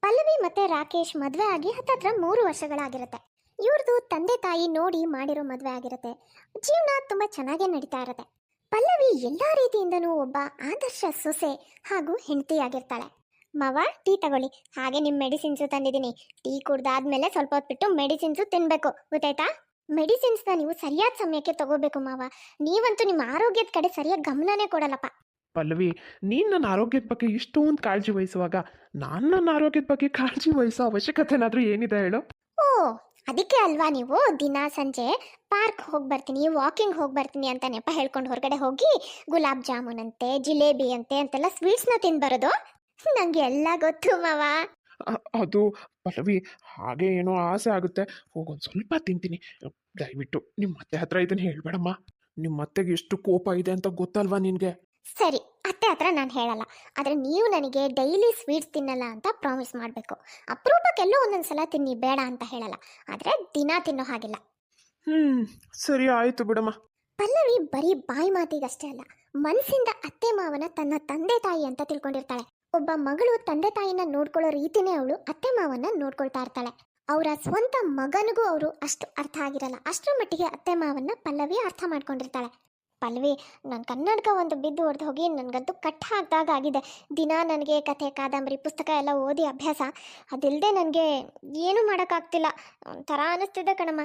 ಪಲ್ಲವಿ ಮತ್ತೆ ರಾಕೇಶ್ ಮದುವೆ ಆಗಿ ಹತ್ತತ್ರ 3 ವರ್ಷಗಳಾಗಿರುತ್ತೆ. ಇವ್ರದ್ದು ತಂದೆ ತಾಯಿ ನೋಡಿ ಮಾಡಿರೋ ಮದುವೆ ಆಗಿರುತ್ತೆ. ಜೀವನ ತುಂಬಾ ಚೆನ್ನಾಗೇ ನಡೀತಾ ಇರುತ್ತೆ. ಪಲ್ಲವಿ ಎಲ್ಲಾ ರೀತಿಯಿಂದನೂ ಒಬ್ಬ ಆದರ್ಶ ಸೊಸೆ ಹಾಗೂ ಹೆಂಡತಿಯಾಗಿರ್ತಾಳೆ. ಮಾವ, ಟೀ ತಗೊಳ್ಳಿ. ಹಾಗೆ ನಿಮ್ಮ ಮೆಡಿಸಿನ್ಸು ತಂದಿದ್ದೀನಿ. ಟೀ ಕುಡ್ದಾದ್ಮೇಲೆ ಸ್ವಲ್ಪ ಹೊತ್ತು ಬಿಟ್ಟು ಮೆಡಿಸಿನ್ಸು ತಿನ್ಬೇಕು, ಗೊತ್ತಾಯ್ತಾ? ಮೆಡಿಸಿನ್ಸ್ನ ನೀವು ಸರಿಯಾದ ಸಮಯಕ್ಕೆ ತಗೋಬೇಕು ಮಾವ. ನೀವಂತೂ ನಿಮ್ಮ ಆರೋಗ್ಯದ ಕಡೆ ಸರಿಯಾಗಿ ಗಮನನೇ ಕೊಡಲ್ಲಪ್ಪ. ಪಲ್ಲವಿ, ನೀನು ನನ್ನ ಆರೋಗ್ಯದ ಬಗ್ಗೆ ಇಷ್ಟೊಂದು ಕಾಳಜಿ ವಹಿಸುವಾಗ ನಾನು ನನ್ನ ಆರೋಗ್ಯದ ಬಗ್ಗೆ ಕಾಳಜಿ ವಹಿಸೋ ಅವಶ್ಯಕತೆನಾದರೂ ಏನಿದೆ ಹೇಳು? ಓ, ಅದಕ್ಕೆ ಅಲ್ವಾ ನೀವು ದಿನ ಸಂಜೆ ಪಾರ್ಕ್ ಹೋಗಿ ಬರ್ತೀನಿ, ವಾಕಿಂಗ್ ಹೋಗಿ ಬರ್ತೀನಿ ಅಂತ ನೆಪ ಹೇಳ್ಕೊಂಡು ಹೊರಗಡೆ ಹೋಗಿ ಗುಲಾಬ್ ಜಾಮೂನ್ ಅಂತೆ, ಜಿಲೇಬಿ ಅಂತೆಲ್ಲ ಸ್ವೀಟ್ಸ್ನ ತಿನ್ಬರೋದು? ನಂಗೆ ಎಲ್ಲ ಗೊತ್ತು ಮಾವ. ಅದು ಪಲ್ಲವಿ, ಹಾಗೆ ಏನೋ ಆಸೆ ಆಗುತ್ತೆ, ಹೋಗೊಂದು ಸ್ವಲ್ಪ ತಿಂತೀನಿ. ದಯವಿಟ್ಟು ನಿಮ್ಮ ಅತ್ತೆ ಹತ್ರ ಇದನ್ನು ಹೇಳ್ಬೇಡಮ್ಮ. ನಿಮ್ಮ ಅತ್ತೆಗೆ ಎಷ್ಟು ಕೋಪ ಇದೆ ಅಂತ ಗೊತ್ತಲ್ವಾ ನಿನಗೆ? ಸರಿ, ಅತ್ತೆ ಹತ್ರ ನಾನು ಹೇಳಲ್ಲ. ಆದರೆ ನೀವು ನನಗೆ ಡೈಲಿ ಸ್ವೀಟ್ಸ್ ತಿನ್ನಲ್ಲ ಅಂತ ಪ್ರಾಮಿಸ್ ಮಾಡಬೇಕು. ಅಪರೂಪಕ್ಕೆಲ್ಲೋ ಒಂದೊಂದ್ಸಲ ತಿನ್ನಿ, ಬೇಡ ಅಂತ ಹೇಳಲ್ಲ. ಆದರೆ ದಿನ ತಿನ್ನೋ ಹಾಗಿಲ್ಲ. ಸರಿ, ಆಯಿತು ಬಿಡಮ್ಮ. ಪಲ್ಲವಿ ಬರೀ ಬಾಯಿ ಮಾತಿಗಷ್ಟೇ ಅಲ್ಲ, ಮನಸ್ಸಿಂದ ಅತ್ತೆ ಮಾವನ ತನ್ನ ತಂದೆ ತಾಯಿ ಅಂತ ತಿಳ್ಕೊಂಡಿರ್ತಾಳೆ. ಒಬ್ಬ ಮಗಳು ತಂದೆ ತಾಯಿನ ನೋಡ್ಕೊಳ್ಳೋ ರೀತಿನೇ ಅವಳು ಅತ್ತೆ ಮಾವನ್ನ ನೋಡ್ಕೊಳ್ತಾ ಇರ್ತಾಳೆ. ಅವರ ಸ್ವಂತ ಮಗನಿಗೂ ಅವರು ಅಷ್ಟು ಅರ್ಥ ಆಗಿರಲ್ಲ. ಅಷ್ಟರ ಮಟ್ಟಿಗೆ ಅತ್ತೆ ಮಾವನ್ನ ಪಲ್ಲವಿ ಅರ್ಥ ಮಾಡ್ಕೊಂಡಿರ್ತಾಳೆ. ಪಲ್ಲವಿ, ನನ್ನ ಕನ್ನಡಕ ಒಂದು ಬಿದ್ದು ಹೊಡೆದು ಹೋಗಿ ನನಗಂತೂ ಕಟ್ಟ ಹಾಕ್ದಾಗ ಆಗಿದೆ. ದಿನ ನನಗೆ ಕಥೆ, ಕಾದಂಬರಿ, ಪುಸ್ತಕ ಎಲ್ಲ ಓದಿ ಅಭ್ಯಾಸ. ಅದಿಲ್ಲದೆ ನನಗೆ ಏನೂ ಮಾಡೋಕ್ಕಾಗ್ತಿಲ್ಲ. ಒಂಥರ ಅನ್ನಿಸ್ತಿದೆ ಕಣಮ್ಮ.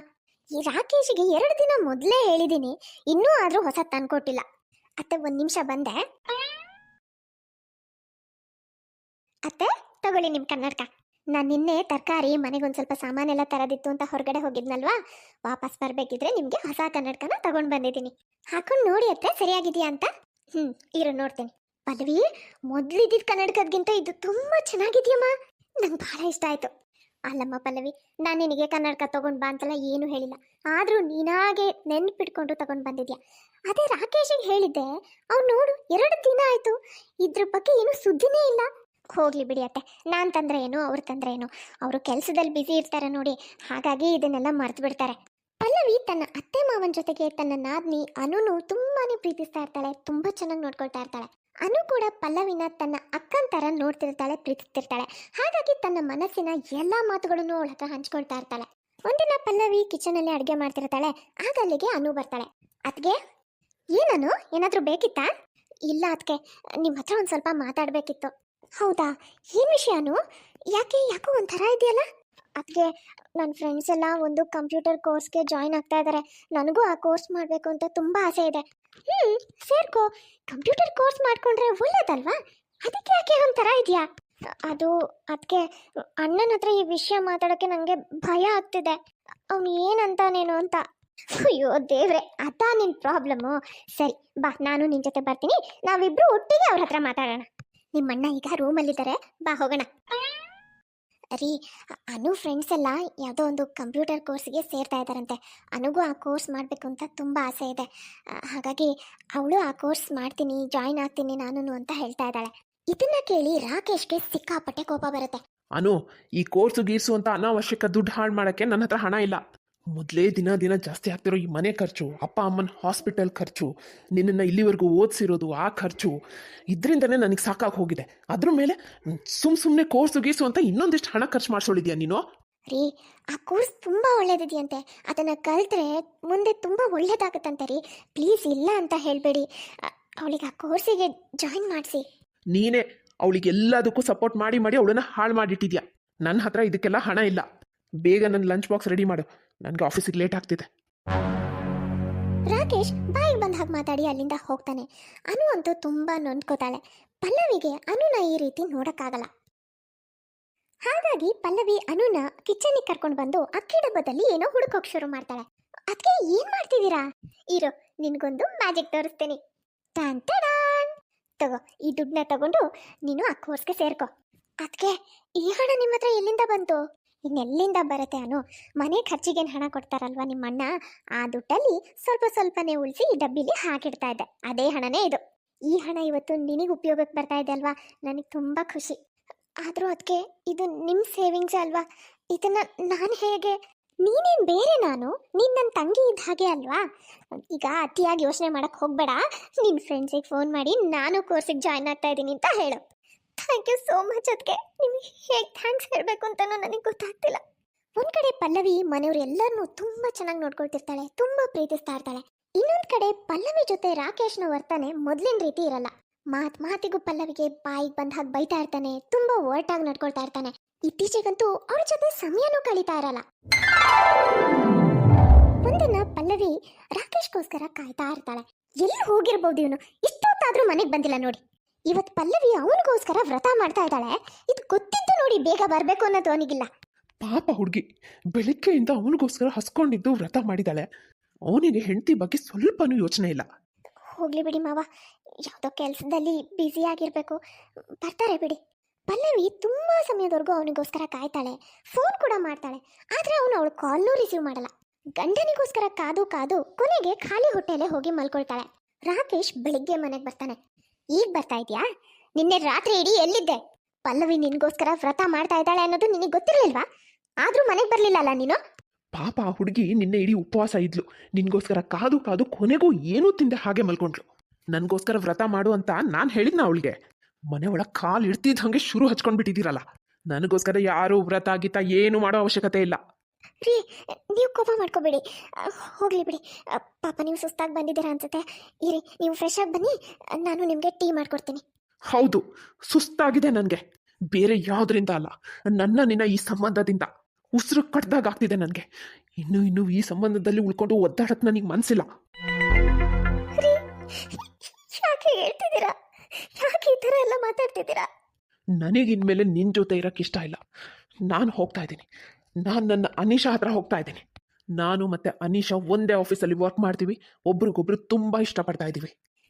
ಈ ರಾಕೇಶ್ಗೆ 2 ದಿನ ಮೊದಲೇ ಹೇಳಿದ್ದೀನಿ, ಇನ್ನೂ ಆದರೂ ಹೊಸ ತಂದ್ಕೊಟ್ಟಿಲ್ಲ. ಅತ್ತೆ, 1 ನಿಮಿಷ ಬಂದೆ. ಅತ್ತೆ, ತಗೊಳ್ಳಿ ನಿಮ್ಮ ಕನ್ನಡಕ. ನಾನು ನಿನ್ನೆ ತರಕಾರಿ ಮನೆಗೊಂದು ಸ್ವಲ್ಪ ಸಾಮಾನೆಲ್ಲ ತರದಿತ್ತು ಅಂತ ಹೊರಗಡೆ ಹೋಗಿದ್ನಲ್ವಾ, ವಾಪಸ್ ಬರಬೇಕಿದ್ರೆ ನಿಮಗೆ ಹೊಸ ಕನ್ನಡಕನ ತಗೊಂಡು ಬಂದಿದ್ದೀನಿ. ಹಾಕೊಂಡು ನೋಡಿ ಅತ್ತೆ, ಸರಿಯಾಗಿದೆಯಾ ಅಂತ. ಇರು ನೋಡ್ತೀನಿ. ಪಲ್ಲವಿ, ಮೊದಲಿದ್ದಿದ್ದ ಕನ್ನಡಕದ್ಗಿಂತ ಇದು ತುಂಬ ಚೆನ್ನಾಗಿದೆಯಮ್ಮ. ನಂಗೆ ಭಾಳ ಇಷ್ಟ ಆಯಿತು. ಅಲ್ಲಮ್ಮ ಪಲ್ಲವಿ, ನಾನು ನಿನಗೆ ಕನ್ನಡಕ ತೊಗೊಂಡು ಬಾ ಅಂತೆಲ್ಲ ಏನೂ ಹೇಳಿಲ್ಲ. ಆದರೂ ನೀನಾಗೆ ನೆನ್ಪಿಟ್ಕೊಂಡು ತಗೊಂಡು ಬಂದಿದ್ಯಾ. ಅದೇ ರಾಕೇಶಿಗೆ ಹೇಳಿದ್ದೆ, ಅವ್ನು ನೋಡು 2 ದಿನ ಆಯಿತು, ಇದ್ರ ಬಗ್ಗೆ ಏನೂ ಸುದ್ದಿನೇ ಇಲ್ಲ. ಹೋಗ್ಲಿ ಬಿಡಿ ಅತ್ತೆ, ನಾನು ತಂದ್ರೆ ಏನು, ಅವ್ರು ತಂದ್ರೆ ಏನು, ಅವರು ಕೆಲಸದಲ್ಲಿ ಬ್ಯುಸಿ ಇರ್ತಾರೆ ನೋಡಿ, ಹಾಗಾಗಿ ಇದನ್ನೆಲ್ಲ ಮರ್ತು ಬಿಡ್ತಾರೆ. ಪಲ್ಲವಿ ತನ್ನ ಅತ್ತೆ ಮಾವನ ಜೊತೆಗೆ ತನ್ನ ನಾದ್ನಿ ಅನುನು ತುಂಬಾನೇ ಪ್ರೀತಿಸ್ತಾ ಇರ್ತಾಳೆ, ತುಂಬಾ ಚೆನ್ನಾಗಿ ನೋಡ್ಕೊಳ್ತಾ ಇರ್ತಾಳೆ. ಅನು ಕೂಡ ಪಲ್ಲವಿನ ತನ್ನ ಅಕ್ಕನ ಥರ ನೋಡ್ತಿರ್ತಾಳೆ, ಪ್ರೀತಿಸ್ತಿರ್ತಾಳೆ. ಹಾಗಾಗಿ ತನ್ನ ಮನಸ್ಸಿನ ಎಲ್ಲ ಮಾತುಗಳನ್ನು ಅವಳ ಹತ್ರ ಹಂಚ್ಕೊಳ್ತಾ ಇರ್ತಾಳೆ. ಒಂದಿನ ಪಲ್ಲವಿ ಕಿಚನಲ್ಲಿ ಅಡುಗೆ ಮಾಡ್ತಿರ್ತಾಳೆ. ಆಗ ಅಲ್ಲಿಗೆ ಅನು ಬರ್ತಾಳೆ. ಅತ್ಗೆ, ಏನನು, ಏನಾದರೂ ಬೇಕಿತ್ತಾ? ಇಲ್ಲ ಅತ್ಗೆ, ನಿಮ್ಮ ಹತ್ರ ಒಂದು ಸ್ವಲ್ಪ ಮಾತಾಡಬೇಕಿತ್ತು. ಹೌದಾ, ಏನು ವಿಷಯನು? ಯಾಕೋ ಒಂಥರ ಇದೆಯಲ್ಲ? ಅದಕ್ಕೆ ನನ್ನ ಫ್ರೆಂಡ್ಸ್ ಎಲ್ಲ ಒಂದು ಕಂಪ್ಯೂಟರ್ ಕೋರ್ಸ್ಗೆ ಜಾಯ್ನ್ ಆಗ್ತಾ ಇದ್ದಾರೆ. ನನಗೂ ಆ ಕೋರ್ಸ್ ಮಾಡಬೇಕು ಅಂತ ತುಂಬ ಆಸೆ ಇದೆ. ಸೇರ್ಕೋ. ಕಂಪ್ಯೂಟರ್ ಕೋರ್ಸ್ ಮಾಡ್ಕೊಂಡ್ರೆ ಒಳ್ಳೇದಲ್ವಾ? ಅದಕ್ಕೆ ಯಾಕೆ ಒಂಥರ ಇದೆಯಾ? ಅದು ಅದಕ್ಕೆ ಅಣ್ಣನ ಹತ್ರ ಈ ವಿಷಯ ಮಾತಾಡೋಕ್ಕೆ ನನಗೆ ಭಯ ಆಗ್ತಿದೆ. ಅವನು ಏನಂತಾನೇನೋ ಅಂತ. ಅಯ್ಯೋ ದೇವ್ರೆ, ಅದಾ ನಿನ್ನ ಪ್ರಾಬ್ಲಮ್ಮು. ಸರಿ ಬಾ, ನಾನು ನಿನ್ನ ಜೊತೆ ಬರ್ತೀನಿ. ನಾವಿಬ್ರು ಒಟ್ಟಿಗೆ ಅವ್ರ ಹತ್ರ ಮಾತಾಡೋಣ. ನಿಮ್ಮಣ್ಣ ಈಗ ರೂಮಲ್ಲಿದ್ದಾರೆ, ಬಾ ಹೋಗೋಣ. ರೀ, ಅನು ಫ್ರೆಂಡ್ಸ್ ಎಲ್ಲ ಯಾವುದೋ ಒಂದು ಕಂಪ್ಯೂಟರ್ ಕೋರ್ಸ್ಗೆ ಸೇರ್ತಾ ಇದ್ದಾರಂತೆ. ಅನುಗೂ ಆ ಕೋರ್ಸ್ ಮಾಡಬೇಕು ಅಂತ ತುಂಬ ಆಸೆ ಇದೆ. ಹಾಗಾಗಿ ಅವಳು ಆ ಕೋರ್ಸ್ ಮಾಡ್ತೀನಿ, ಜಾಯ್ನ್ ಆಗ್ತೀನಿ ನಾನು ಅಂತ ಹೇಳ್ತಾ ಇದ್ದಾಳೆ. ಇದನ್ನ ಕೇಳಿ ರಾಕೇಶ್ಗೆ ಸಿಕ್ಕಾಪಟ್ಟೆ ಕೋಪ ಬರುತ್ತೆ. ಅನು, ಈ ಕೋರ್ಸು ಗೀರ್ಸು ಅಂತ ಅನಾವಶ್ಯಕ ದುಡ್ಡು ಹಾಳು ಮಾಡೋಕ್ಕೆ ನನ್ನ ಹತ್ರ ಹಣ ಇಲ್ಲ. ಮೊದಲೇ ದಿನ ಜಾಸ್ತಿ ಆಗ್ತಿರೋ ಈ ಮನೆ ಖರ್ಚು, ಅಪ್ಪ ಅಮ್ಮನ ಹಾಸ್ಪಿಟಲ್ ಖರ್ಚು, ನಿನ್ನನ್ನು ಇಲ್ಲಿವರೆಗೂ ಓದಿಸಿರೋದು ಆ ಖರ್ಚು, ಇದರಿಂದನೇ ನನಗೆ ಸಾಕಾಗಿ ಹೋಗಿದೆ. ಅದ್ರ ಮೇಲೆ ಸುಮ್ಮನೆ ಕೋರ್ಸು ಗೀಸು ಅಂತ ಇನ್ನೊಂದಿಷ್ಟು ಹಣ ಖರ್ಚು ಮಾಡಿಸೋಳಿದ್ಯಾ ನೀನು? ರೀ, ಆ ಕೋರ್ಸ್ ತುಂಬ ಒಳ್ಳೇದಿದೆಯಂತೆ. ಅದನ್ನು ಕಲಿತ್ರೆ ಮುಂದೆ ತುಂಬ ಒಳ್ಳೇದಾಗುತ್ತಂತೆ ರೀ. ಪ್ಲೀಸ್ ಇಲ್ಲ ಅಂತ ಹೇಳಬೇಡಿ. ಅವಳಿಗೆ ಆ ಕೋರ್ಸಿಗೆ ಜಾಯಿನ್ ಮಾಡಿಸಿ. ನೀನೇ ಅವಳಿಗೆ ಎಲ್ಲದಕ್ಕೂ ಸಪೋರ್ಟ್ ಮಾಡಿ ಅವಳನ್ನ ಹಾಳು ಮಾಡಿಟ್ಟಿದ್ಯಾ. ನನ್ನ ಹತ್ರ ಇದಕ್ಕೆಲ್ಲ ಹಣ ಇಲ್ಲ. ಬೇಗ ನನ್ನ ಲಂಚ್ ಬಾಕ್ಸ್ ರೆಡಿ ಮಾಡು, ನನಗೆ ಆಫೀಸಿಗೆ ಲೇಟ್ ಆಗ್ತಿದೆ. ರಾಕೇಶ್ ಬಾಯಿಗೆ ಬಂದ ಹಾಗೆ ಮಾತಾಡಿ ಅಲ್ಲಿಂದ ಹೋಗ್ತಾನೆ. ಅನು ಅಂತೂ ತುಂಬ ನೊಂದ್ಕೋತಾಳೆ. ಪಲ್ಲವಿಗೆ ಅನುನ ಈ ರೀತಿ ನೋಡೋಕ್ಕಾಗಲ್ಲ. ಹಾಗಾಗಿ ಪಲ್ಲವಿ ಅನುನ ಕಿಚನ್ನಿಗೆ ಕರ್ಕೊಂಡು ಬಂದು ಅಕ್ಕಿ ಡಬ್ಬದಲ್ಲಿ ಏನೋ ಹುಡುಕೋಕೆ ಶುರು ಮಾಡ್ತಾಳೆ. ಅದಕ್ಕೆ ಏನು ಮಾಡ್ತಿದ್ದೀರಾ? ಇರೋ, ನಿನಗೊಂದು ಮ್ಯಾಜಿಕ್ ತೋರಿಸ್ತೀನಿ. ಟನ್ ಟಡಾನ್! ತಗೋ, ಈ ದುಡ್ಡನ್ನ ತಗೊಂಡು ನೀನು ಆ ಕೋರ್ಸ್ಗೆ ಸೇರ್ಕೋ. ಅದಕ್ಕೆ ಈ ಹಣ ನಿಮ್ಮ ಹತ್ರ ಎಲ್ಲಿಂದ ಬಂತು? ಇನ್ನೆಲ್ಲಿಂದ ಬರುತ್ತೆ ಅನು? ಮನೆ ಖರ್ಚಿಗೇನು ಹಣ ಕೊಡ್ತಾರಲ್ವ ನಿಮ್ಮಣ್ಣ, ಆ ದುಡ್ಡಲ್ಲಿ ಸ್ವಲ್ಪನೇ ಉಳಿಸಿ ಈ ಡಬ್ಬಿಲಿ ಹಾಕಿಡ್ತಾ ಇದ್ದೆ. ಅದೇ ಹಣನೇ ಇದು. ಈ ಹಣ ಇವತ್ತು ನಿನಗೆ ಉಪಯೋಗಕ್ಕೆ ಬರ್ತಾ ಇದೆ ಅಲ್ವಾ? ನನಗೆ ತುಂಬ ಖುಷಿ. ಆದರೂ ಅದಕ್ಕೆ ಇದು ನಿಮ್ಮ ಸೇವಿಂಗ್ಸ್ ಅಲ್ವಾ? ಇದನ್ನು ನಾನು ಹೇಗೆ? ನೀನೇನು ಬೇರೆ, ನೀನು ನನ್ನ ತಂಗಿ ಇದ್ದ ಹಾಗೆ ಅಲ್ವಾ? ಈಗ ಅತಿಯಾಗಿ ಯೋಚನೆ ಮಾಡೋಕ್ಕೆ ಹೋಗಬೇಡ. ನಿನ್ನ ಫ್ರೆಂಡ್ಸಿಗೆ ಫೋನ್ ಮಾಡಿ ನಾನು ಕೋರ್ಸಿಗೆ ಜಾಯ್ನ್ ಆಗ್ತಾ ಇದ್ದೀನಿ ಅಂತ ಹೇಳು. Thank you so much. ಅದಕ್ಕೆ ನಿಮಗೆ ಹೇಗೆ ಥ್ಯಾಂಕ್ಸ್ ಹೇಳಬೇಕು ಅಂತಲೂ ನನಗೆ ಗೊತ್ತಾಗ್ತಿಲ್ಲ. ಒಂದ್ ಕಡೆ ಪಲ್ಲವಿ ಮನೆಯವ್ರು ಎಲ್ಲರನ್ನೂ ತುಂಬಾ ಚೆನ್ನಾಗಿ ನೋಡ್ಕೊಳ್ತಿರ್ತಾಳೆ, ತುಂಬಾ ಪ್ರೀತಿಸ್ತಾ ಇರ್ತಾಳೆ. ಇನ್ನೊಂದ್ ಕಡೆ ಪಲ್ಲವಿ ಜೊತೆ ರಾಕೇಶ್ನ ವರ್ತನೆ ಮೊದ್ಲಿನ ರೀತಿ ಇರಲ್ಲ. ಮಾತಿಗೂ ಪಲ್ಲವಿಗೆ ಬಾಯಿಗೆ ಬಂದ ಹಾಗೆ ಬೈತಾ ಇರ್ತಾನೆ, ತುಂಬಾ ಒರ್ಟಾಗಿ ನಡ್ಕೊಳ್ತಾ ಇರ್ತಾನೆ. ಇತ್ತೀಚೆಗಂತೂ ಅವ್ರ ಜೊತೆ ಸಮಯನೂ ಕಳೀತಾ ಇರಲ್ಲ. ಒಂದಿನ ಪಲ್ಲವಿ ರಾಕೇಶ್ಗೋಸ್ಕರ ಕಾಯ್ತಾ ಇರ್ತಾಳೆ. ಎಲ್ಲಿ ಹೋಗಿರ್ಬೋದು ಇವನು, ಇಷ್ಟೊತ್ತಾದ್ರೂ ಮನೆಗೆ ಬಂದಿಲ್ಲ ನೋಡಿ. ಇವತ್ತು ಪಲ್ಲವಿ ಅವನಿಗೋಸ್ಕರ ವ್ರತ ಮಾಡ್ತಾ ಇದ್ದಾಳೆ. ಇದು ಗೊತ್ತಿದ್ದು ನೋಡಿ ಬೇಗ ಬರ್ಬೇಕು ಅನ್ನೋದು ಅವನಿಗಿಲ್ಲ. ಪಾಪ ಹುಡುಗಿ ಬೆಳಿಗ್ಗೆಯಿಂದ ಅವನಿಗೋಸ್ಕರ ಹಸ್ಕೊಂಡಿದ್ದು ವ್ರತ ಮಾಡಿದಾಳೆ. ಅವನಿಗೆ ಹೆಂಡತಿ ಬಗ್ಗೆ ಸ್ವಲ್ಪನೂ ಯೋಚನೆ ಇಲ್ಲ. ಹೋಗ್ಲಿ ಬಿಡಿ ಮಾವ, ಯಾವುದೋ ಕೆಲಸದಲ್ಲಿ ಬ್ಯುಸಿ ಆಗಿರ್ಬೇಕು, ಬರ್ತಾರೆ ಬಿಡಿ. ಪಲ್ಲವಿ ತುಂಬಾ ಸಮಯದವರೆಗೂ ಅವನಿಗೋಸ್ಕರ ಕಾಯ್ತಾಳೆ, ಫೋನ್ ಕೂಡ ಮಾಡ್ತಾಳೆ. ಆದ್ರೆ ಅವಳು ಕಾಲ್ನೂ ರಿಸೀವ್ ಮಾಡಲ್ಲ. ಗಂಡನಿಗೋಸ್ಕರ ಕಾದು ಕಾದು ಕೊನೆಗೆ ಖಾಲಿ ಹೊಟ್ಟೆಲೆ ಹೋಗಿ ಮಲ್ಕೊಳ್ತಾಳೆ. ರಾಕೇಶ್ ಬೆಳಿಗ್ಗೆ ಮನೆಗೆ ಬರ್ತಾನೆ. ಈಗ ಬರ್ತಾ ಇದೆಯಾ? ನಿನ್ನೆ ರಾತ್ರಿ ಇಡೀ ಎಲ್ಲಿದ್ದೆ? ಪಲ್ಲವಿ ನಿನ್ಗೋಸ್ಕರ ವ್ರತ ಮಾಡ್ತಾ ಇದ್ದಾಳೆ ಅನ್ನೋದು ನಿನಗೆ ಗೊತ್ತಿರಲಿಲ್ವಾ? ಆದ್ರೂ ಮನೆಗೆ ಬರ್ಲಿಲ್ಲಲ್ಲ ನೀನು? ಪಾಪ ಆ ಹುಡುಗಿ ನಿನ್ನೆ ಇಡೀ ಉಪವಾಸ ಇದ್ಲು. ನಿನ್ಗೋಸ್ಕರ ಕಾದು ಕಾದು ಕೊನೆಗೂ ಏನೂ ತಿಂದೆ ಹಾಗೆ ಮಲ್ಕೊಂಡ್ಲು. ನನಗೋಸ್ಕರ ವ್ರತ ಮಾಡು ಅಂತ ನಾನು ಹೇಳಿದ್ನ ಅವಳಿಗೆ. ಮನೆ ಒಳಗೆ ಕಾಲು ಇಡ್ತಿದ್ದ ಹಾಗೆ ಶುರು ಹಚ್ಕೊಂಡ್ಬಿಟ್ಟಿದ್ದೀರಲ್ಲ. ನನಗೋಸ್ಕರ ಯಾರೂ ವ್ರತ ಗೀತ ಏನು ಮಾಡೋ ಅವಶ್ಯಕತೆ ಇಲ್ಲ. ರೀ, ನೀವು ಕೋಪ ಮಾಡ್ಕೋಬೇಡಿ, ಹೋಗ್ಲಿ ಬಿಡಿ. ಪಾಪ ನೀವು ಸುಸ್ತಾಗಿ ಬಂದಿದ್ದೀರಾ ಅನ್ಸುತ್ತೆ. ಇರಿ, ನೀವು ಫ್ರೆಶ್ ಆಗಿ ಬನ್ನಿ, ನಾನು ನಿಮಗೆ ಟೀ ಮಾಡ್ಕೊಡ್ತೀನಿ. ಹೌದು, ಸುಸ್ತಾಗಿದೆ ನನಗೆ. ಬೇರೆ ಯಾವುದರಿಂದ ಅಲ್ಲ, ನಿನ್ನ ಈ ಸಂಬಂಧದಿಂದ ಉಸಿರು ಕಟ್ದಾಗ ಆಗ್ತಿದೆ ನನಗೆ. ಇನ್ನು ಈ ಸಂಬಂಧದಲ್ಲಿ ಉಳ್ಕೊಂಡು ಒದ್ದಾಡಕ್ಕೆ ನನಗೆ ಮನಸ್ಸಿಲ್ಲ. ರೀ, ಯಾಕೆ ಹೇಳ್ತಿದ್ದೀರಾ? ಯಾಕೆ ಈ ಥರ ಎಲ್ಲ ಮಾತಾಡ್ತಿದ್ದೀರಾ? ನನಗಿನ್ಮೇಲೆ ನಿನ್ನ ಜೊತೆ ಇರೋಕ್ಕೆ ಇಷ್ಟ ಇಲ್ಲ. ನಾನು ಹೋಗ್ತಾ ಇದ್ದೀನಿ. ನಾನು ನನ್ನ ಅನೀಶಾ ಹತ್ರ ಹೋಗ್ತಾ ಇದ್ದೀನಿ. ನಾನು ಮತ್ತು ಅನೀಶಾ ಒಂದೇ ಆಫೀಸಲ್ಲಿ ವರ್ಕ್ ಮಾಡ್ತೀವಿ. ಒಬ್ರಿಗೊಬ್ರು ತುಂಬ ಇಷ್ಟಪಡ್ತಾ ಇದ್ದೀವಿ.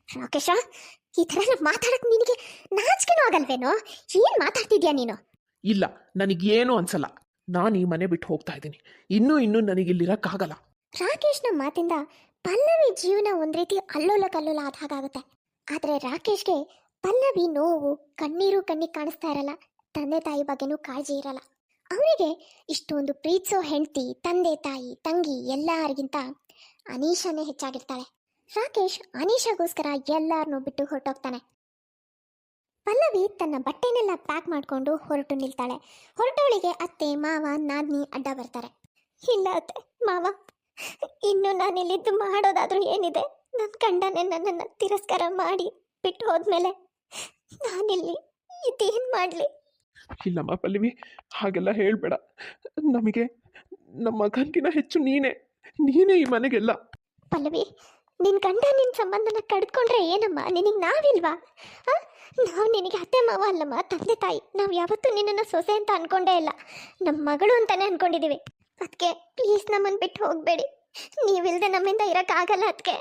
ರಾಕೇಶ, ಈ ಥರ ಎಲ್ಲ ಮಾತಾಡಕ್ಕೆ ನಿನಗೆ ನಾಚಿಕೆನೂ ಆಗಲ್ವೇನೋ? ಏನು ಮಾತಾಡ್ತಿದ್ಯಾ ನೀನು? ಇಲ್ಲ, ನನಗೇನು ಅನ್ಸಲ್ಲ. ನಾನು ಈ ಮನೆ ಬಿಟ್ಟು ಹೋಗ್ತಾ ಇದ್ದೀನಿ. ಇನ್ನೂ ನನಗಿಲ್ಲಿರೋಕ್ಕಾಗಲ್ಲ. ರಾಕೇಶ್ನ ಮಾತಿಂದ ಪಲ್ಲವಿ ಜೀವನ ಒಂದ್ ರೀತಿ ಅಲ್ಲೋಲ ಕಲ್ಲೋಲ ಆದ ಹಾಗಾಗುತ್ತೆ. ಆದ್ರೆ ರಾಕೇಶ್ಗೆ ಪಲ್ಲವಿ ನೋವು, ಕಣ್ಣೀರು ಕಣ್ಣಿಗೆ ಕಾಣಿಸ್ತಾ ಇರಲ್ಲ. ತಂದೆ ತಾಯಿ ಬಗ್ಗೆನೂ ಕಾಳಜಿ ಇರಲ್ಲ. ಅವರಿಗೆ ಇಷ್ಟೊಂದು ಪ್ರೀತಿಸೋ ಹೆಂಡತಿ, ತಂದೆ ತಾಯಿ, ತಂಗಿ ಎಲ್ಲರಿಗಿಂತ ಅನೀಶಾನೇ ಹೆಚ್ಚಾಗಿರ್ತಾಳೆ. ರಾಕೇಶ್ ಅನೀಶಾಗೋಸ್ಕರ ಎಲ್ಲಾರನ್ನೂ ಬಿಟ್ಟು ಹೊರಟೋಗ್ತಾನೆ. ಪಲ್ಲವಿ ತನ್ನ ಬಟ್ಟೆನೆಲ್ಲ ಪ್ಯಾಕ್ ಮಾಡಿಕೊಂಡು ಹೊರಟು ನಿಲ್ತಾಳೆ. ಹೊರಟವಳಿಗೆ ಅತ್ತೆ, ಮಾವ, ನಾದ್ನಿ ಅಡ್ಡ ಬರ್ತಾರೆ. ಇಲ್ಲ ಅತ್ತೆ, ಮಾವ, ಇನ್ನು ನಾನಿಲ್ಲಿದ್ದು ಮಾಡೋದಾದ್ರೂ ಏನಿದೆ? ನನ್ನ ಗಂಡನೇ ನನ್ನನ್ನು ತಿರಸ್ಕಾರ ಮಾಡಿ ಬಿಟ್ಟು ಹೋದ್ಮೇಲೆ ನಾನಿಲ್ಲಿ ಇದೇನು ಮಾಡಲಿ? ಇಲ್ಲಮ್ಮ ಪಲ್ಲವಿ, ಹಾಗೆಲ್ಲ ಹೇಳಬೇಡ. ನಮಗೆ ನಮ್ಮ ಮಗನಿಗಿನ ಹೆಚ್ಚು ನೀನೇ ಈ ಮನೆಗೆಲ್ಲ. ಪಲ್ಲವಿ, ನಿನ್ನ ಗಂಡ ನಿನ್ನ ಸಂಬಂಧನ ಕಡ್ಕೊಂಡ್ರೆ ಏನಮ್ಮ? ನಿನಗೆ ನಾವಿಲ್ವಾ? ನಾವು ನಿನಗೆ ಅತ್ತೆ ಮಾವ ಅಲ್ಲಮ್ಮ, ತಂದೆ ತಾಯಿ. ನಾವು ಯಾವತ್ತೂ ನಿನ್ನನ್ನು ಸೊಸೆ ಅಂತ ಅನ್ಕೊಂಡೇ ಇಲ್ಲ, ನಮ್ಮ ಮಗಳು ಅಂತಾನೆ ಅನ್ಕೊಂಡಿದ್ದೀವಿ. ಅದಕ್ಕೆ ಪ್ಲೀಸ್ ನಮ್ಮನ್ನು ಬಿಟ್ಟು ಹೋಗಬೇಡಿ. ನೀವಿಲ್ಲದೆ ನಮ್ಮಿಂದ ಇರೋಕ್ಕಾಗಲ್ಲ ಅದಕ್ಕೆ.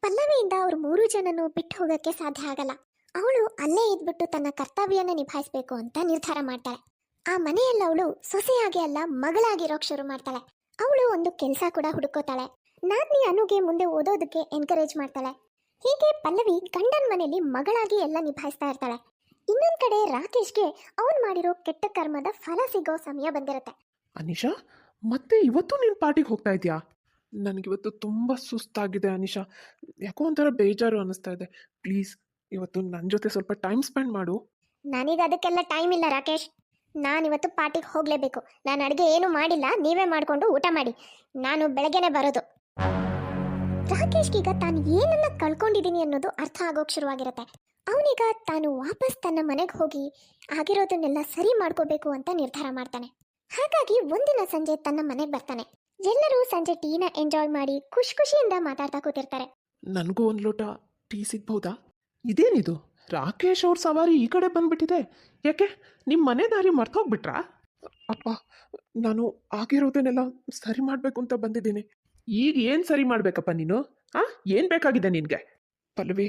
ಪಲ್ಲವಿಯಿಂದ ಅವ್ರು 3 ಜನನು ಬಿಟ್ಟು ಹೋಗೋಕ್ಕೆ ಸಾಧ್ಯ ಆಗಲ್ಲ. ಅವಳು ಅಲ್ಲೇ ಇದ್ಬಿಟ್ಟು ತನ್ನ ಕರ್ತವ್ಯನ ನಿಭಾಯಿಸಬೇಕು ಅಂತ ನಿರ್ಧಾರ ಮಾಡ್ತಾಳೆ. ಆ ಮನೆಯಲ್ಲಿ ಅವಳು ಸೊಸೆಯಾಗಿ ಅಲ್ಲ, ಮಗಳಾಗಿರೋಕ್ ಶುರು ಮಾಡ್ತಾಳೆ. ಅವಳು ಒಂದು ಕೆಲಸ ಕೂಡ ಹುಡುಕೋತಾಳೆ. ನಾದ್ನಿ ಅನುಗೆ ಮುಂದೆ ಓದೋದಕ್ಕೆ ಎನ್ಕರೇಜ್ ಮಾಡ್ತಾಳೆ. ಹೀಗೆ ಪಲ್ಲವಿ ಗಂಡನ ಮನೆಯಲ್ಲಿ ಮಗಳಾಗಿ ಎಲ್ಲ ನಿಭಾಯಿಸ್ತಾ ಇರ್ತಾಳೆ. ಇನ್ನೊಂದ್ ಕಡೆ ರಾಕೇಶ್ಗೆ ಅವನು ಮಾಡಿರೋ ಕೆಟ್ಟ ಕರ್ಮದ ಫಲ ಸಿಗೋ ಸಮಯ ಬಂದಿರುತ್ತೆ. ಅನಿಶಾ, ಮತ್ತೆ ಇವತ್ತು ನೀನು ಪಾರ್ಟಿಗೆ ಹೋಗ್ತಾ ಇದೆಯಾ? ನನಗಿವತ್ತು ತುಂಬ ಸುಸ್ತಾಗಿದೆ ಅನಿಶಾ. ಯಾಕೋ ಒಂಥರ ಬೇಜಾರು ಅನ್ನಿಸ್ತಾ ಇದೆ. ಪ್ಲೀಸ್ ಇವತ್ತು ನನ್ನ ಜೊತೆ ಸ್ವಲ್ಪ ಟೈಮ್ ಸ್ಪೆಂಡ್ ಮಾಡು. ನನಗೆ ಅದಕ್ಕೆಲ್ಲ ಟೈಮ್ ಇಲ್ಲ ರಾಕೇಶ್. ನಾನಿವತ್ತು ಪಾರ್ಟಿಗೆ ಹೋಗಲೇಬೇಕು. ನಾನು ಅಡುಗೆ ಏನೂ ಮಾಡಿಲ್ಲ, ನೀವೇ ಮಾಡಿಕೊಂಡು ಊಟ ಮಾಡಿ. ನಾನು ಬೆಳಗ್ಗೆನೆ ಬರೋದು. ರಾಕೇಶ್ಗೀಗ ತಾನು ಏನನ್ನ ಕಳ್ಕೊಂಡಿದ್ದೀನಿ ಅನ್ನೋದು ಅರ್ಥ ಆಗೋಕೆ ಶುರುವಾಗಿರುತ್ತೆ. ಅವನೀಗ ತಾನು ವಾಪಸ್ ತನ್ನ ಮನೆಗೆ ಹೋಗಿ ಆಗಿರೋದನ್ನೆಲ್ಲ ಸರಿ ಮಾಡ್ಕೋಬೇಕು ಅಂತ ನಿರ್ಧಾರ ಮಾಡ್ತಾನೆ. ಹಾಗಾಗಿ ಒಂದಿನ ಸಂಜೆ ತನ್ನ ಮನೆಗೆ ಬರ್ತಾನೆ. ಎಲ್ಲರೂ ಸಂಜೆ ಟೀನ ಎಂಜಾಯ್ ಮಾಡಿ ಖುಷಿಯಿಂದ ಮಾತಾಡ್ತಾ ಕೂತಿರ್ತಾರೆ. ನನಗೂ ಒಂದು ಲೋಟ ಟೀ ಸಿಗ್ಬಹುದಾ? ಇದೇನಿದು, ರಾಕೇಶ್ ಅವ್ರ ಸವಾರಿ ಈ ಕಡೆ ಬಂದ್ಬಿಟ್ಟಿದೆ. ಯಾಕೆ, ನಿಮ್ಮ ಮನೆ ದಾರಿ ಮರ್ತೋಗ್ಬಿಟ್ರಾ? ಅಪ್ಪ, ನಾನು ಆಗಿರೋದನ್ನೆಲ್ಲ ಸರಿ ಮಾಡಬೇಕು ಅಂತ ಬಂದಿದ್ದೀನಿ. ಈಗ ಏನು ಸರಿ ಮಾಡಬೇಕಪ್ಪ ನೀನು? ಏನು ಬೇಕಾಗಿದೆ ನಿನಗೆ? ಪಲ್ಲವಿ,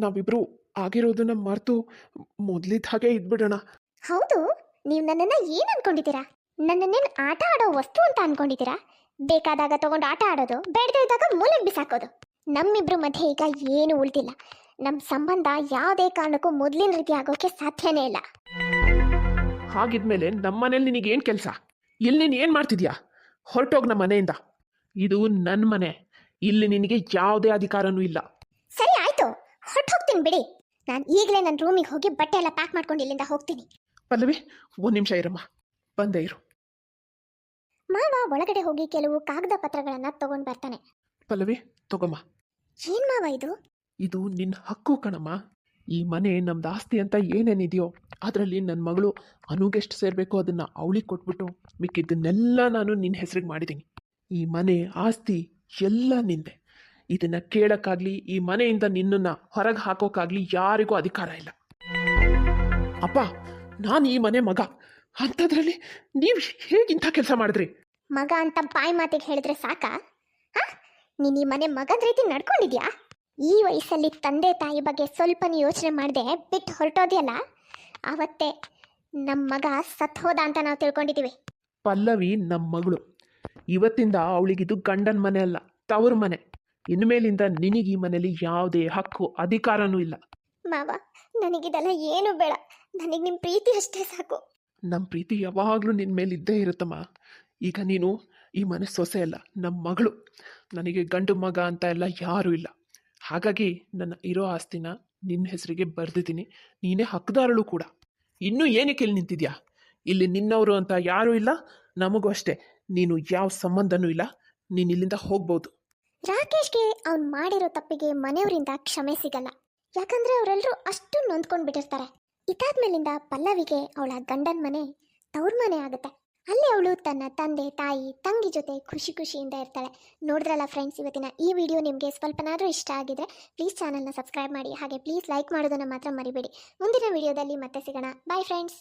ನಾವಿಬ್ಬರು ಆಗಿರೋದನ್ನ ಮರೆತು ಮೊದಲಿದ್ದ ಹಾಗೆ ಇದ್ಬಿಡೋಣ. ಹೌದು, ನೀವು ನನ್ನನ್ನು ಏನು ಅನ್ಕೊಂಡಿದ್ದೀರಾ? ನನ್ನನ್ನೇನು ಆಟ ಆಡೋ ವಸ್ತು ಅಂತ ಅನ್ಕೊಂಡಿದ್ದೀರಾ? ಬೇಕಾದಾಗ ತಗೊಂಡು ಆಟ ಆಡೋದು, ಬೇಡದೇ ಇದ್ದಾಗ ಮೂಲೆಗೆ ಬಿಸಾಕೋದು. ನಮ್ಮಿಬ್ರು ಮಧ್ಯೆ ಈಗ ಏನು ಉಳಿದಿಲ್ಲ. ನಮ್ಮ ಸಂಬಂಧ ಯಾವುದೇ ಕಾರಣಕ್ಕೂ ಮೊದಲಿನ ರೀತಿ ಆಗೋಕೆ ಸಾಧ್ಯನೇ ಇಲ್ಲ. ಹಾಗಿದ್ಮೇಲೆ ನಮ್ಮ ಮನೇಲಿ ನಿನಗೇನು ಕೆಲಸ? ಇಲ್ಲಿ ನೀನು ಏನು ಮಾಡ್ತಿದ್ಯಾ? ಹೊರಟೋಗಿ ನಮ್ಮ ಮನೆಯಿಂದ. ಇದು ನನ್ನ ಮನೆ. ಇಲ್ಲಿ ನಿನಗೆ ಯಾವುದೇ ಅಧಿಕಾರನೂ ಇಲ್ಲ. ಸರಿ ಆಯ್ತು, ಹೊಟ್ಟು ಹೋಗ್ತೀನಿ ಬಿಡಿ. ನಾನು ಈಗಲೇ ನನ್ನ ರೂಮಿಗೆ ಹೋಗಿ ಬಟ್ಟೆ ಎಲ್ಲ ಪ್ಯಾಕ್ ಮಾಡ್ಕೊಂಡು ಇಲ್ಲಿಂದ ಹೋಗ್ತೀನಿ. ಪಲ್ಲವಿ, ಒಂದು ನಿಮಿಷ ಇರಮ್ಮ, ಬಂದೇ ಇರು. ಮಾವ ಒಳಗಡೆ ಹೋಗಿ ಕೆಲವು ಕಾಗದ ಪತ್ರಗಳನ್ನ ತಗೊಂಡ್ ಬರ್ತಾನೆ. ಪಲ್ಲವಿ, ತಗೊಮ್ಮ. ಏನ್ ಮಾವ ಇದು? ಇದು ನಿನ್ನ ಹಕ್ಕು ಕಣಮ್ಮ. ಈ ಮನೆ ನಮ್ದು ಆಸ್ತಿ ಅಂತ ಏನೇನಿದೆಯೋ ಅದರಲ್ಲಿ ನನ್ನ ಮಗಳು ಅನುಗೆಷ್ಟು ಸೇರಬೇಕು ಅದನ್ನು ಅವಳಿಗೆ ಕೊಟ್ಬಿಟ್ಟು ಮಿಕ್ಕಿದ್ದನ್ನೆಲ್ಲ ನಾನು ನಿನ್ನ ಹೆಸರಿಗೆ ಮಾಡಿದ್ದೀನಿ. ಈ ಮನೆ ಆಸ್ತಿ ಎಲ್ಲ ನಿಂದೆ. ಇದನ್ನು ಕೇಳೋಕ್ಕಾಗಲಿ ಈ ಮನೆಯಿಂದ ನಿನ್ನನ್ನು ಹೊರಗೆ ಹಾಕೋಕ್ಕಾಗಲಿ ಯಾರಿಗೂ ಅಧಿಕಾರ ಇಲ್ಲ. ಅಪ್ಪ, ನಾನು ಈ ಮನೆ ಮಗ, ಅಂಥದ್ರಲ್ಲಿ ನೀವು ಹೇಗಿಂಥ ಕೆಲಸ ಮಾಡಿದ್ರಿ? ಮಗ ಅಂತ ಬಾಯಿ ಮಾತಿಗೆ ಹೇಳಿದ್ರೆ ಸಾಕಾ? ನೀನು ಈ ಮನೆ ಮಗದ ರೀತಿ ನಡ್ಕೊಂಡಿದ್ಯಾ? ಈ ವಯಸ್ಸಲ್ಲಿ ತಂದೆ ತಾಯಿ ಬಗ್ಗೆ ಸ್ವಲ್ಪನೂ ಯೋಚನೆ ಮಾಡದೆ ಬಿಟ್ಟು ಹೊರಟೋದ್ಯಲ್ಲ, ಆವತ್ತೇ ನಮ್ಮ ಮಗ ಸತ್ ಹೋದ ಅಂತ ನಾವು ತಿಳ್ಕೊಂಡಿದ್ದೀವಿ. ಪಲ್ಲವಿ ನಮ್ಮ ಮಗಳು. ಇವತ್ತಿಂದ ಅವಳಿಗಿದು ಗಂಡನ ಮನೆ ಅಲ್ಲ, ತವ್ರ ಮನೆ. ಇನ್ಮೇಲಿಂದ ನಿನಗೆ ಈ ಮನೇಲಿ ಯಾವುದೇ ಹಕ್ಕು ಅಧಿಕಾರನೂ ಇಲ್ಲ. ಮಾವ, ನನಗಿದೆಲ್ಲ ಏನು ಬೇಡ, ನನಗೆ ನಿಮ್ಮ ಪ್ರೀತಿ ಅಷ್ಟೇ ಸಾಕು. ನಮ್ಮ ಪ್ರೀತಿ ಯಾವಾಗಲೂ ನಿನ್ನ ಮೇಲೆ ಇದ್ದೇ ಇರುತ್ತಮ್ಮ. ಈಗ ನೀನು ಈ ಮನೆ ಸೊಸೆ ಅಲ್ಲ, ನಮ್ಮ ಮಗಳು. ನನಗೆ ಗಂಡು ಮಗ ಅಂತ ಎಲ್ಲ ಯಾರೂ ಇಲ್ಲ. ಹಾಗಾಗಿ ನನ್ನ ಇರೋ ಆಸ್ತಿನ ನಿನ್ನ ಹೆಸರಿಗೆ ಬರೆದಿದ್ದೀನಿ. ನೀನೇ ಹಕ್ಕದಾರಳು ಕೂಡ. ಇನ್ನೂ ಏನಕ್ಕೆ ಇಲ್ಲಿ ನಿಂತಿದ್ಯಾ? ಇಲ್ಲಿ ನಿನ್ನವರು ಅಂತ ಯಾರೂ ಇಲ್ಲ, ನಮಗೂ ಅಷ್ಟೇ ನೀನು ಯಾವ ಸಂಬಂಧನೂ ಇಲ್ಲ. ನೀನು ಇಲ್ಲಿಂದ ಹೋಗ್ಬೋದು. ರಾಕೇಶ್ಗೆ ಅವ್ನು ಮಾಡಿರೋ ತಪ್ಪಿಗೆ ಮನೆಯವರಿಂದ ಕ್ಷಮೆ ಸಿಗಲ್ಲ. ಯಾಕಂದ್ರೆ ಅವರೆಲ್ಲರೂ ಅಷ್ಟು ನೊಂದ್ಕೊಂಡು ಬಿಟ್ಟಿರ್ತಾರೆ. ಇದಾದ್ಮೇಲಿಂದ ಪಲ್ಲವಿಗೆ ಅವಳ ಗಂಡನ ಮನೆ ತವ್ರ ಮನೆ ಆಗುತ್ತೆ. ಅಲ್ಲಿ ಅವಳು ತನ್ನ ತಂದೆ ತಾಯಿ ತಂಗಿ ಜೊತೆ ಖುಷಿ ಖುಷಿಯಿಂದ ಇರ್ತಾಳೆ. ನೋಡಿದ್ರಲ್ಲ ಫ್ರೆಂಡ್ಸ್, ಇವತ್ತಿನ ಈ ವಿಡಿಯೋ ನಿಮಗೆ ಸ್ವಲ್ಪನಾದರೂ ಇಷ್ಟ ಆಗಿದ್ರೆ ಪ್ಲೀಸ್ ಚಾನಲ್ನ ಸಬ್ಸ್ಕ್ರೈಬ್ ಮಾಡಿ. ಹಾಗೆ ಪ್ಲೀಸ್ ಲೈಕ್ ಮಾಡೋದನ್ನು ಮಾತ್ರ ಮರಿಬೇಡಿ. ಮುಂದಿನ ವಿಡಿಯೋದಲ್ಲಿ ಮತ್ತೆ ಸಿಗೋಣ. Bye friends.